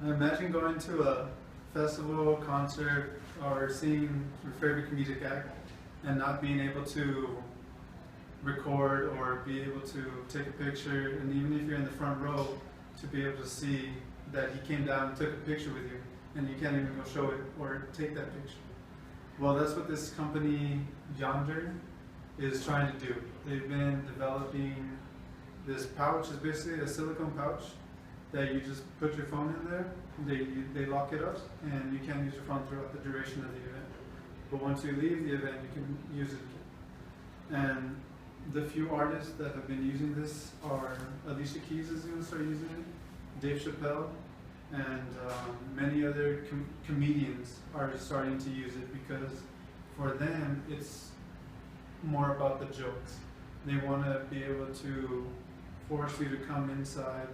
Imagine going to a festival, concert, or seeing your favorite comedic act and not being able to record or be able to take a picture, and even if you're in the front row, to be able to see that he came down and took a picture with you, and you can't even go show it or take that picture. Well, that's what this company, Yondr, is trying to do. They've been developing this pouch. It's basically a silicone pouch that you just put your phone in there, they lock it up, and you can't use your phone throughout the duration of the event. But once you leave the event, you can use it again. And the few artists that have been using this are Alicia Keys is going to start using it, Dave Chappelle, and many other comedians are starting to use it because for them it's more about the jokes. They want to be able to force you to come inside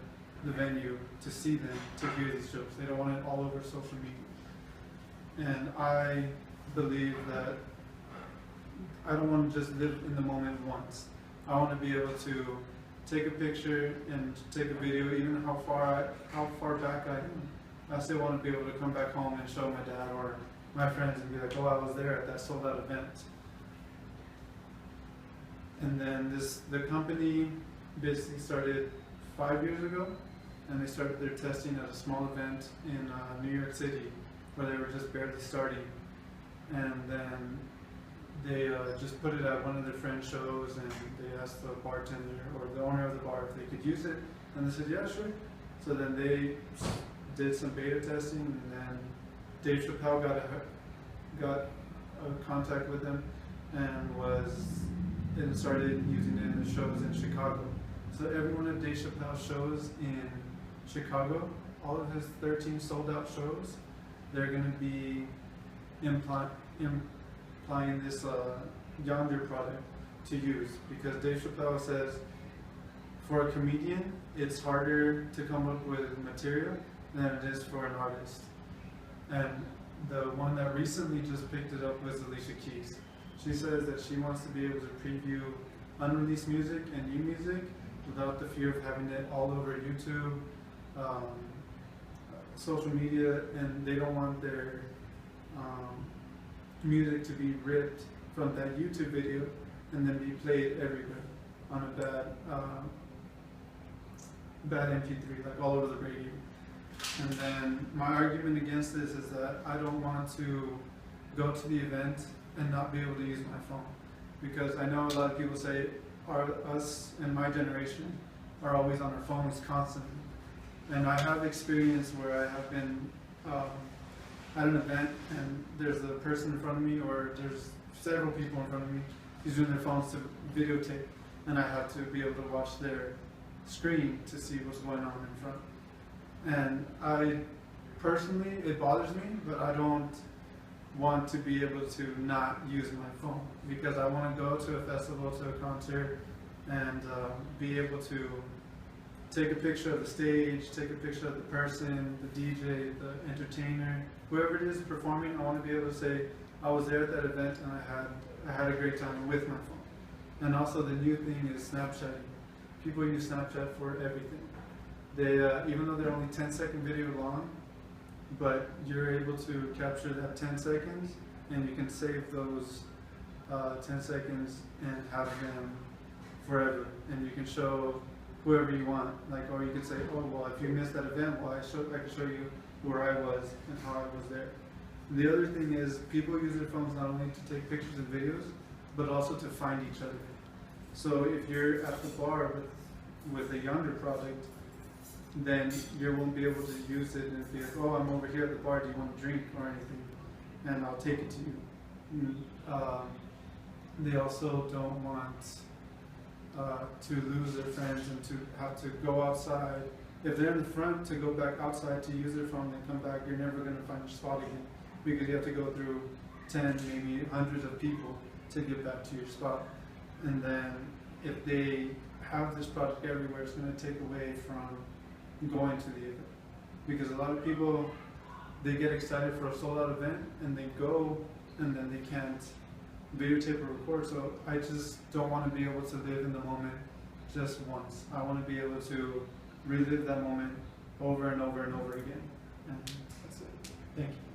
the venue to see them, to hear these jokes. They don't want it all over social media. And I believe that I don't want to just live in the moment once. I want to be able to take a picture and take a video, even how far back I am. I still want to be able to come back home and show my dad or my friends and be like, oh, I was there at that sold out event. And then the company basically started 5 years ago, and they started their testing at a small event in New York City where they were just barely starting. And then they just put it at one of their friends' shows, and they asked the bartender or the owner of the bar if they could use it, and they said, yeah, sure. So then they did some beta testing, and then Dave Chappelle got a contact with them and started using it in the shows in Chicago. So every one of Dave Chappelle's shows in Chicago, all of his 13 sold out shows, they're going to be implying this Yondr product to use, because Dave Chappelle says for a comedian it's harder to come up with material than it is for an artist. And the one that recently just picked it up was Alicia Keys. She says that she wants to be able to preview unreleased music and new music without the fear of having it all over YouTube, social media, and they don't want their music to be ripped from that YouTube video and then be played everywhere on a bad MP3, like all over the radio. And then my argument against this is that I don't want to go to the event and not be able to use my phone, because I know a lot of people say us and my generation are always on our phones constantly. And I have experience where I have been at an event and there's a person in front of me, or there's several people in front of me using their phones to videotape, and I have to be able to watch their screen to see what's going on in front. And I personally, it bothers me, but I don't want to be able to not use my phone, because I want to go to a festival, to a concert, and be able to take a picture of the stage, take a picture of the person, the DJ, the entertainer, whoever it is performing. I want to be able to say, I was there at that event and I had a great time with my phone. And also the new thing is Snapchatting. People use Snapchat for everything. They, even though they're only 10-second video long, but you're able to capture that 10 seconds, and you can save those 10 seconds and have them forever. And you can show whoever you want, like, or you could say, oh, well, if you missed that event, well, I can show you where I was and how I was there. And the other thing is, people use their phones not only to take pictures and videos, but also to find each other. So if you're at the bar with a Yondr product, then you won't be able to use it and be like, oh, I'm over here at the bar, do you want a drink or anything? And I'll take it to you. They also don't want to lose their friends and to have to go outside. If they're in the front, to go back outside to use their phone and come back, you're never going to find your spot again, because you have to go through 10, maybe hundreds of people to get back to your spot. And then if they have this product everywhere, it's going to take away from going to the event, because a lot of people, they get excited for a sold out event and they go and then they can't videotape or record. So I just don't want to be able to live in the moment just once. I want to be able to relive that moment over and over and over again. And that's it. Thank you.